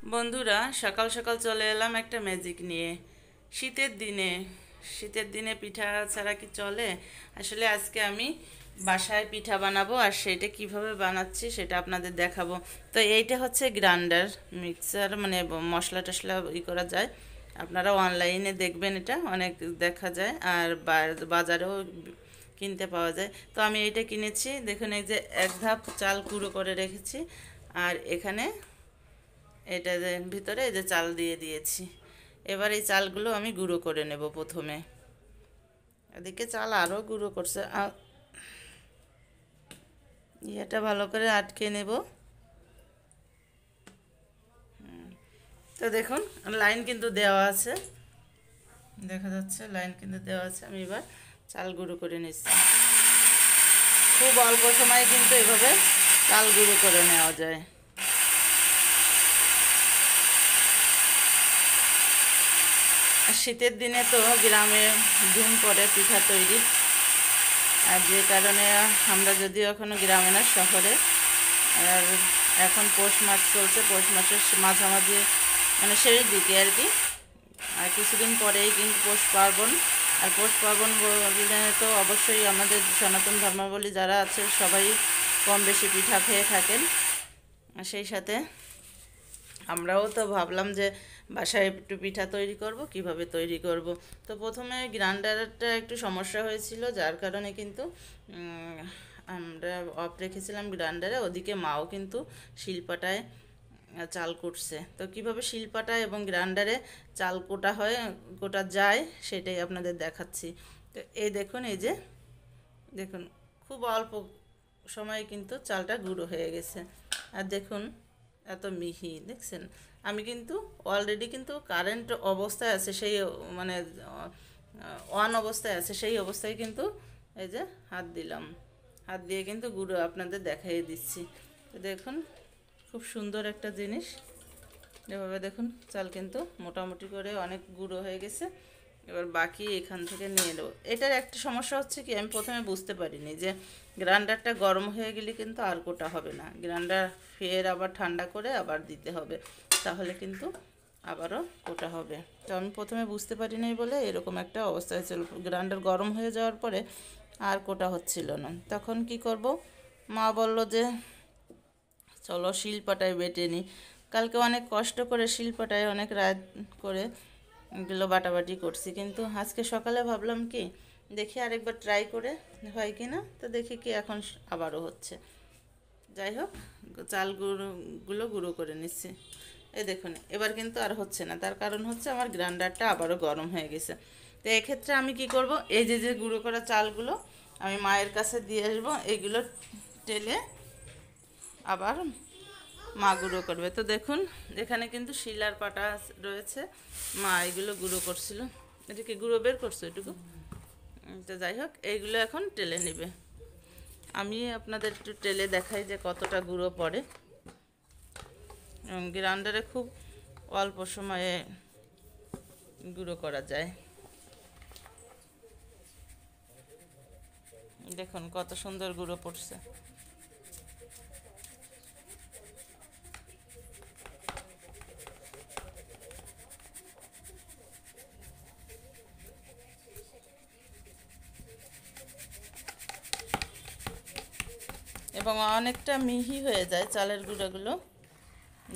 বন্ধুরা, সকাল সকাল চলে এলাম একটা ম্যাজিক নিয়ে। শীতের দিনে শীতের দিনে পিঠা ছাড়া কি চলে? আসলে আজকে আমি বাসায় পিঠা বানাবো, আর সেটা কিভাবে বানাচ্ছি সেটা আপনাদের দেখাবো। তো এইটা হচ্ছে গ্রাইন্ডার মিক্সার, মানে মশলা টশলা করা যায়। আপনারা অনলাইনে দেখবেন, এটা অনেক দেখা যায়, আর বাজারেও কিনতে পাওয়া যায়। তো আমি এইটা কিনেছি। দেখুন, এই যে এক ধাপ চাল গুঁড়ো করে রেখেছি, আর এখানে এটা ভিতরে এই যে চাল দিয়ে দিয়েছি। এবার এই চালগুলো আমি গুঁড়ো করে নেব প্রথমে। এদিকে চাল আরও গুঁড়ো করছে, এটা ভালো করে আটকে নেব। তো দেখুন, লাইন কিন্তু দেওয়া আছে, দেখা যাচ্ছে লাইন কিন্তু দেওয়া আছে। আমি এবার চাল গুঁড়ো করে নিচ্ছি। খুব অল্প সময়ে কিন্তু এভাবে চাল গুঁড়ো করে নেওয়া যায়। আর শীতের দিনে তো গ্রামে ধুম পড়ে পিঠা তৈরি, আর যে কারণে আমরা যদিও এখনও গ্রামে না, শহরে। আর এখন পৌষ মাস চলছে, পৌষ মাসের মাঝামাঝি, মানে শেষ দিকে আর কি। আর কিছুদিন পরেই কিন্তু পৌষ পার্বণ। আর পৌষ পার্বণ বললে তো অবশ্যই আমাদের সনাতন ধর্মাবলম্বী যারা আছে সবাই কম বেশি পিঠা খেয়ে থাকেন। আর সেই সাথে আমরাও তো ভাবলাম যে বাসায় একটু পিঠা তৈরি করব, কিভাবে তৈরি করব। তো প্রথমে গ্রাইন্ডারটা একটু সমস্যা হয়েছিল, যার কারণে কিন্তু আমরা অফ রেখেছিলাম গ্রাইন্ডারে। ওদিকে মাও কিন্তু শিলপাটায় চাল কুটছে। তো কিভাবে শিলপাটায় এবং গ্রাইন্ডারে চাল কোটা যায় সেটাই আপনাদের দেখাচ্ছি। তো এই দেখুন, এই যে দেখুন, খুব অল্প সময়ে কিন্তু চালটা গুঁড়ো হয়ে গেছে। আর দেখুন, এত মিহি দেখছেন। আমি কিন্তু অলরেডি কিন্তু কারেন্ট অবস্থায় আছে, সেই মানে অন অবস্থায় আছে, সেই অবস্থায় কিন্তু এই যে হাত দিলাম, হাত দিয়ে কিন্তু গুঁড়ো আপনাদের দেখাই দিচ্ছি। তো দেখুন, খুব সুন্দর একটা জিনিস। এভাবে দেখুন, চাল কিন্তু মোটামুটি করে অনেক গুঁড়ো হয়ে গেছে। এবার বাকি এখান থেকে নিয়ে নেব। এটার একটা সমস্যা হচ্ছে কি, আমি প্রথমে বুঝতে পারিনি যে গ্রাইন্ডারটা গরম হয়ে গেলে কিন্তু আর কোটা হবে না। গ্রাইন্ডার ফের আবার ঠান্ডা করে আবার দিতে হবে, তাহলে কিন্তু আবারও কোটা হবে। তো আমি প্রথমে বুঝতে পারিনি বলে এরকম একটা অবস্থা হয়েছিল। গ্রাইন্ডার গরম হয়ে যাওয়ার পরে আর কোটা হচ্ছিল না। তখন কি করব, মা বলল যে চলো শিলপাটায় বেটে নিই। কালকে অনেক কষ্ট করে শিলপাটায় অনেক রাত করে এগুলো বাটাবাটি করছি, কিন্তু আজকে সকালে ভাবলাম কি দেখি আরেকবার ট্রাই করে হয় কি না। তো দেখি কি এখন আবারও হচ্ছে। যাই হোক, চাল গুঁড়ো গুঁড়ো করে নিচ্ছি। এই দেখুন, এবার কিন্তু আর হচ্ছে না। তার কারণ হচ্ছে আমার গ্রাইন্ডারটা আবারও গরম হয়ে গেছে। তো এক্ষেত্রে আমি কি করব, এই যে যে গুঁড়ো করা চালগুলো আমি মায়ের কাছে দিয়ে আসবো। এইগুলো টেলে আবার মা গুঁড়ো করবে। তো দেখুন, এখানে কিন্তু শিলার পাটা রয়েছে, মা এগুলো গুঁড়ো করছিল। এটাকে গুঁড়ো বের করছো এটুকু। তো যাই হোক, এইগুলো এখন টেলে নেবে। আমি আপনাদের একটু টেলে দেখাই যে কতটা গুঁড়ো পড়ে। এবং গ্রাইন্ডারে খুব অল্প সময়ে গুঁড়ো করা যায়। দেখুন কত সুন্দর গুঁড়ো পড়ছে। এবং অনেকটা মিহি হয়ে যায় চালের গুঁড়োগুলো,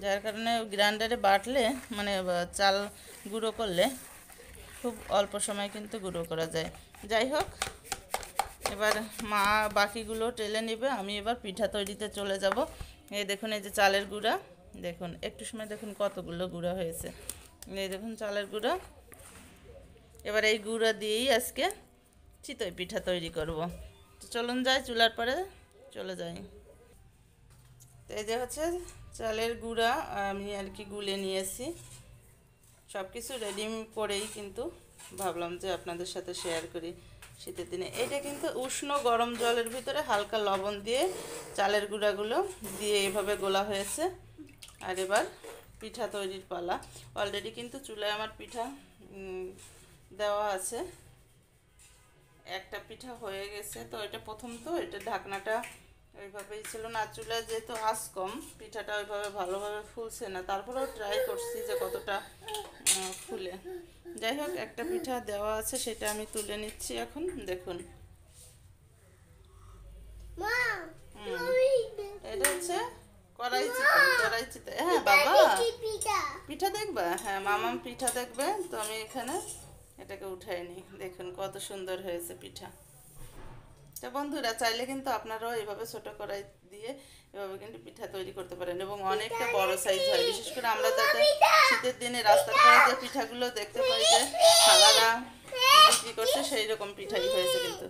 যার কারণে গ্রাইন্ডারে বাটলে, মানে চাল গুঁড়ো করলে খুব অল্প সময় কিন্তু গুঁড়ো করা যায়। যাই হোক, এবার মা বাকিগুলো টেলে নেবে, আমি এবার পিঠা তৈরিতে চলে যাব। এই দেখুন, এই যে চালের গুঁড়া, দেখুন একটু সময় দেখুন কতগুলো গুঁড়া হয়েছে। এই দেখুন চালের গুঁড়া। এবার এই গুঁড়া দিয়েই আজকে চিতই পিঠা তৈরি করব। তো চলুন যাই, চুলার পরে চলে যাই। তো এই যে হচ্ছে চালের গুঁড়া, আমি আর কি গুলে নিয়েছি। সব কিছু রেডি করেই কিন্তু ভাবলাম যে আপনাদের সাথে শেয়ার করি। শীতের দিনে এটা কিন্তু উষ্ণ গরম জলের ভিতরে হালকা লবণ দিয়ে চালের গুঁড়াগুলো দিয়ে এভাবে গোলা হয়েছে। আর এবার পিঠা তৈরির পালা। অলরেডি কিন্তু চুলায় আমার পিঠা দেওয়া আছে। একটা পিঠা হয়ে গেছে। তো এটা প্রথম, তো এটা ঢাকনাটা ওইভাবেই ছিল না, চুলায় যেহেতু আঁচ কম পিঠাটা ওইভাবে ভালোভাবে ফুলছে না, তারপরেও ট্রাই করছি যে কতটা ফুলে। যাই হোক, একটা পিঠা দেওয়া আছে সেটা আমি তুলে নিচ্ছি এখন। দেখুন এটা হচ্ছে কড়াই চিতই। হ্যাঁ বাবা, পিঠা দেখবা? হ্যাঁ মামাম পিঠা দেখবে। তো আমি এখানে এটাকে উঠাই নিই। দেখুন কত সুন্দর হয়েছে পিঠা। তো বন্ধুরা, চাইলে কিন্তু আপনারাও এভাবে ছোট কড়াই দিয়ে এভাবে কিন্তু পিঠা তৈরি করতে পারেন, এবং অনেকটা বড় সাইজ হয়। বিশেষ করে আমরা যাতে শীতের দিনে রাস্তার ধারে যে পিঠাগুলো দেখতে পাই যে খালারা বিক্রি করছে, সেই রকম পিঠাই হয়েছে। কিন্তু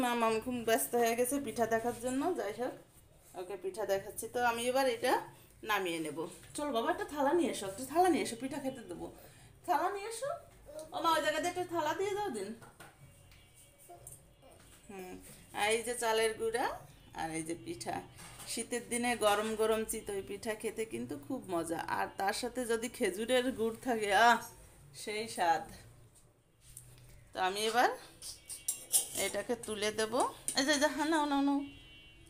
মামাম খুব ব্যস্ত হয়ে গেছে পিঠা দেখার জন্য। যাই হোক, ওকে পিঠা দেখাচ্ছি। তো আমি এবার এটা নামিয়ে নেব। চল বাবা, একটা থালা নিয়ে এসো, একটা থালা নিয়ে এসো, পিঠা খেতে দেবো। থালা নিয়ে এসো। ও মা, ওই জায়গাতে একটা থালা দিয়ে দাও দিন। আর এই যে চালের গুঁড়া, আর এই যে পিঠা। শীতের দিনে গরম গরম চিতই পিঠা খেতে কিন্তু খুব মজা, আর তার সাথে যদি খেজুরের গুড় থাকে, সেই স্বাদ। তো আমি এবার এটাকে তুলে দেব। এই যে হ্যাঁ, নাও নাও নাও।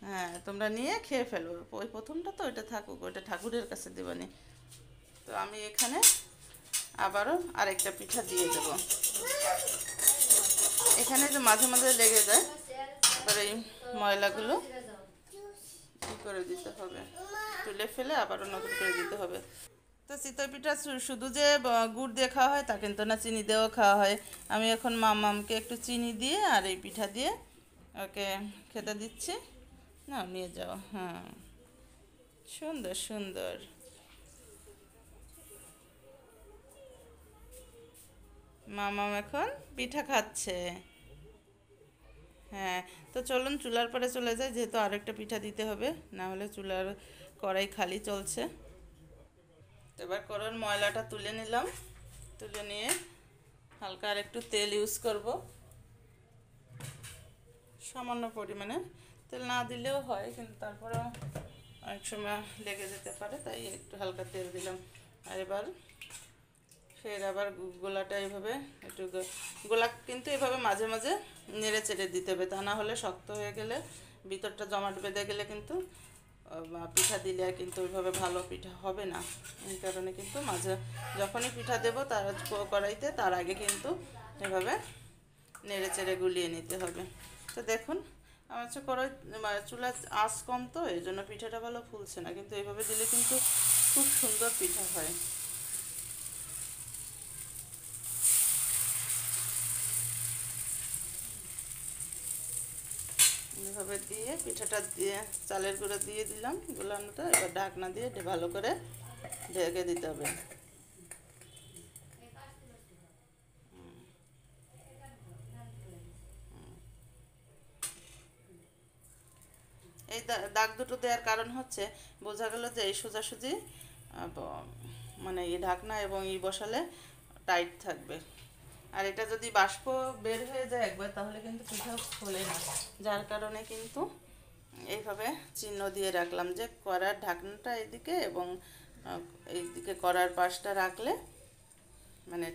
হ্যাঁ, তোমরা নিয়ে খেয়ে ফেলো। ওই প্রথমটা তো ওইটা থাকুক, ওইটা ঠাকুরের কাছে দেবানি। তো আমি এখানে আবারও আরেকটা পিঠা দিয়ে দেব। এখানে যে মাঝে মাঝে লেগে যায়, এবার এই ময়লাগুলো কী করে দিতে হবে, তুলে ফেলে আবারও নতুন করে দিতে হবে। তো চিতই পিঠা শুধু যে গুড় দিয়ে খাওয়া হয় তা কিন্তু না, চিনি দিয়েও খাওয়া হয়। আমি এখন মামামকে একটু চিনি দিয়ে আর এই পিঠা দিয়ে ওকে খেতে দিচ্ছি। না, নিয়ে যাও। হ্যাঁ, সুন্দর সুন্দর। মামাম এখন পিঠা খাচ্ছে। হ্যাঁ, তো চলুন চুলার পরে চলে যায়, যেহেতু আরেকটা পিঠা দিতে হবে, না হলে চুলার কড়াই খালি চলছে। এবার কড়ার ময়লাটা তুলে নিলাম। তুলে নিয়ে হালকা আর একটু তেল ইউজ করব, সামান্য পরিমাণে। তেল না দিলেও হয়, কিন্তু তারপরেও অনেক সময় লেগে যেতে পারে, তাই একটু হালকা তেল দিলাম। আর এবার ফের আবার গোলাটা এইভাবে একটু গোলা কিন্তু এভাবে মাঝে মাঝে নেড়ে চেড়ে দিতে হবে, তা না হলে শক্ত হয়ে গেলে ভিতরটা জমাট বেঁধে গেলে কিন্তু পিঠা দিলে কিন্তু ওইভাবে ভালো পিঠা হবে না। এই কারণে কিন্তু মাঝে যখনই পিঠা দেবো তার কড়াইতে, তার আগে কিন্তু এভাবে নেড়ে চেড়ে গুলিয়ে নিতে হবে। তো দেখুন, আমার হচ্ছে কড়াই চুলার আঁচ কম, তো এই জন্য পিঠাটা ভালো ফুলছে না, কিন্তু এইভাবে দিলে কিন্তু খুব সুন্দর পিঠা হয়। এভাবে দিয়ে পিঠাটা দিয়ে চালের গুঁড়ো দিয়ে দিলাম গোলানোটা। এবার ঢাকনা দিয়ে ভালো করে ঢেকে দিতে হবে। এই দাগ দুটো দেওয়ার কারণ হচ্ছে, বোঝা গেল যে এই সোজাসুজি মানে এই ঢাকনা এবং এই বসালে টাইট থাকবে। আর এটা যদি বাষ্প বের হয়ে যায় একবার, তাহলে কিন্তু পিঠা ফোলে না। যার কারণে কিন্তু এইভাবে চিহ্ন দিয়ে রাখলাম যে কড়ার ঢাকনাটা এদিকে এবং এইদিকে কড়ার পাশটা রাখলে মানে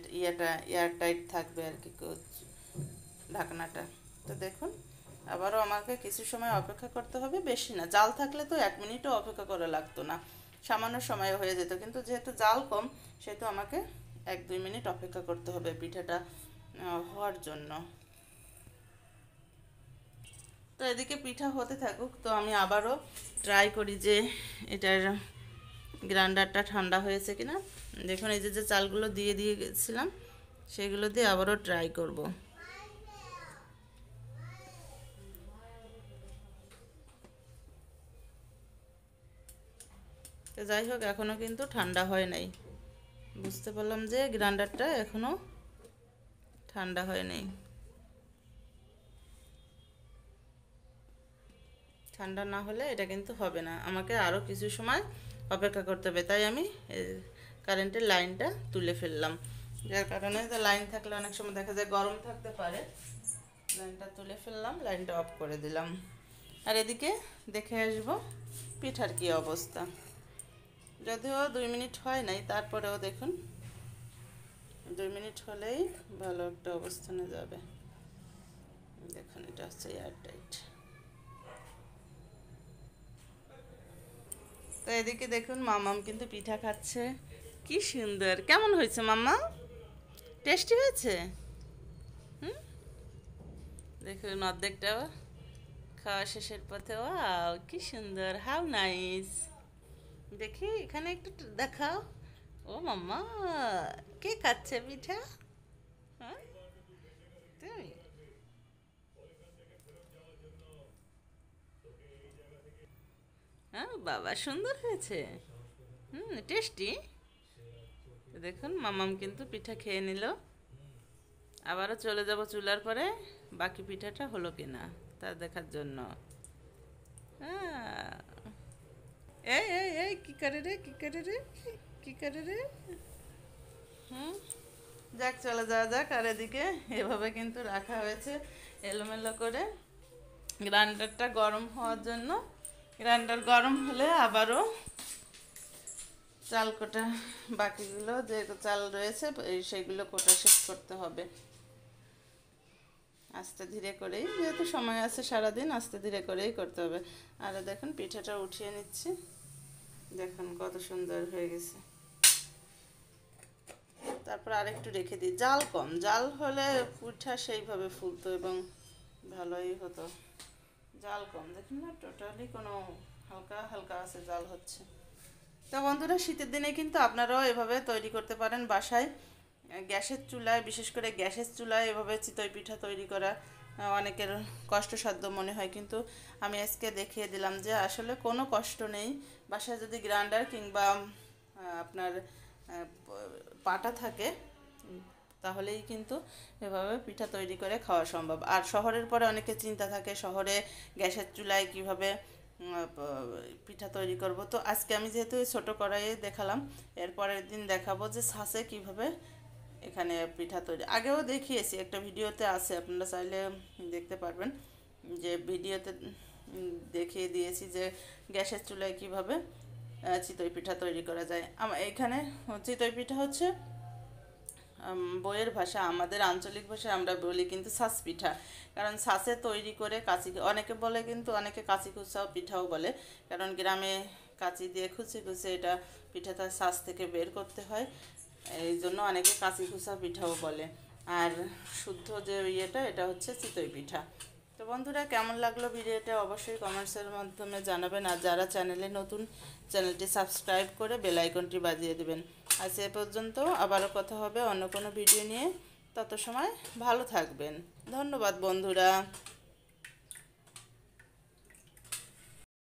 এয়ার টাইট থাকবে আর কি ঢাকনাটা। তো দেখুন, আবারও আমাকে কিছু সময় অপেক্ষা করতে হবে, বেশি না। জাল থাকলে তো 1 মিনিটও অপেক্ষা করা লাগতো না, সামান্য সময় হয়ে যেত। কিন্তু যেহেতু জাল কম, সেহেতু আমাকে 1-2 মিনিট অপেক্ষা করতে হবে পিঠাটা হওয়ার জন্য। তো এদিকে পিঠা হতে থাকুক, তো আমি আবারও ট্রাই করি যে এটার গ্রাইন্ডারটা ঠান্ডা হয়েছে কিনা। দেখুন, এই যে চালগুলো দিয়ে গেছিলাম, সেগুলো দিয়ে আবারও ট্রাই করব। তো যাই হোক, এখনও কিন্তু ঠান্ডা হয় নাই। বুঝতে পারলাম যে গ্রাইন্ডারটা এখনও ঠান্ডা হয় নাই। ঠান্ডা না হলে এটা কিন্তু হবে না, আমাকে আরও কিছু সময় অপেক্ষা করতে হবে। তাই আমি কারেন্টের লাইনটা তুলে ফেললাম। যার কারণে লাইন থাকলে অনেক সময় দেখা যায় গরম থাকতে পারে। লাইনটা তুলে ফেললাম, লাইনটা অফ করে দিলাম। আর এদিকে দেখে আসবো পিঠার কি অবস্থা। যদিও 2 মিনিট হয় নাই, তারপরেও দেখুন 2 মিনিট হলেই ভালো একটা অবস্থানে যাবে। দেখুন এটা হচ্ছে এয়ারটাইট। তো এদিকে দেখুন মামাম কিন্তু পিঠা খাচ্ছে, কি সুন্দর। কেমন হয়েছে মাম্মা? টেস্টি হয়েছে? হুম, দেখুন অর্ধেকটা খাওয়া শেষের পথে। ওয়াও কি সুন্দর, হাউ নাইস। দেখি এখানে একটু দেখাও। ও মাম্মা, কে খাচ্ছে পিঠা? হ্যাঁ, তুমি? হ্যাঁ বাবা, সুন্দর হয়েছে। টেস্টি। দেখুন মামাম কিন্তু পিঠা খেয়ে নিল। আবারও চলে যাব চুলার পরে বাকি পিঠাটা হলো কিনা তা দেখার জন্য। হ্যাঁ, এই এই এই কি করে রে, কি করে রে, কি করে রে। হুম, যাক চলে যাওয়া যাক। আর এদিকে এভাবে কিন্তু রাখা হয়েছে এলোমেলো করে গ্রাইন্ডারটা গরম হওয়ার জন্য। গ্রাইন্ডার গরম হলে আবারও চাল কোটা, বাকিগুলো যে চাল রয়েছে সেগুলো কোটা শেষ করতে হবে আস্তে ধীরে করেই, যেহেতু সময় আছে সারাদিন, আস্তে ধীরে করেই করতে হবে। আর দেখুন পিঠাটা উঠিয়ে নিচ্ছি, দেখুন কত সুন্দর হয়ে গেছে। তারপর আরেকটু রেখে দিই, জাল কম, জাল হলে পিঠা সেইভাবে ফুলতো এবং ভালোই হতো। জাল কম, দেখুন না টোটালি কোনো হালকা হালকা আছে, জাল হচ্ছে। তো বন্ধুরা, শীতের দিনে কিন্তু আপনারাও এভাবে তৈরি করতে পারেন বাসায়। গ্যাসের চুলায়, বিশেষ করে গ্যাসের চুলায় এভাবে চিতই পিঠা তৈরি করা অনেকের কষ্টসাধ্য মনে হয়, কিন্তু আমি আজকে দেখিয়ে দিলাম যে আসলে কোনো কষ্ট নেই। বাসায় যদি গ্রাইন্ডার কিংবা আপনার পাটা থাকে তাহলেই কিন্তু এভাবে পিঠা তৈরি করে খাওয়া সম্ভব। আর শহরের পরে অনেকে চিন্তা থাকে শহরে গ্যাসের চুলায় কিভাবে পিঠা তৈরি করব। তো আজকে আমি যেহেতু ছোটো কড়াইয়ে দেখালাম, এর পরের দিন দেখাবো যে ছাঁচে কিভাবে এখানে পিঠা তৈরি। আগেও দেখিয়েছি, একটা ভিডিওতে আছে, আপনারা চাইলে দেখতে পারবেন, যে ভিডিওতে দেখিয়ে দিয়েছি যে গ্যাসের চুলায় কিভাবে চিতই পিঠা তৈরি করা যায়। এখানে চিতই পিঠা হচ্ছে বইয়ের ভাষা, আমাদের আঞ্চলিক ভাষায় আমরা বলি কিন্তু ছাঁচ পিঠা। কারণ ছাঁচে তৈরি করে কাঁচি, অনেকে বলে কিন্তু অনেকে কাঁচি খুচাও পিঠাও বলে, কারণ গ্রামে কাঁচি দিয়ে খুচি খুচে এটা পিঠাটা ছাঁচ থেকে বের করতে হয়, এই জন্য অনেকে কাঁচি খুচা পিঠাও বলে। আর শুদ্ধ যে ইয়েটা, এটা হচ্ছে চিতই পিঠা। তো বন্ধুরা, কেমন লাগলো ভিডিওটা অবশ্যই কমেন্টসের মাধ্যমে জানাবেন। আর যারা চ্যানেলে নতুন, চ্যানেলটি সাবস্ক্রাইব করে বেল আইকনটি বাজিয়ে দেবেন। আজ এ পর্যন্ত, আবারও কথা হবে অন্য কোনো ভিডিও নিয়ে। তত সময় ভালো থাকবেন। ধন্যবাদ বন্ধুরা।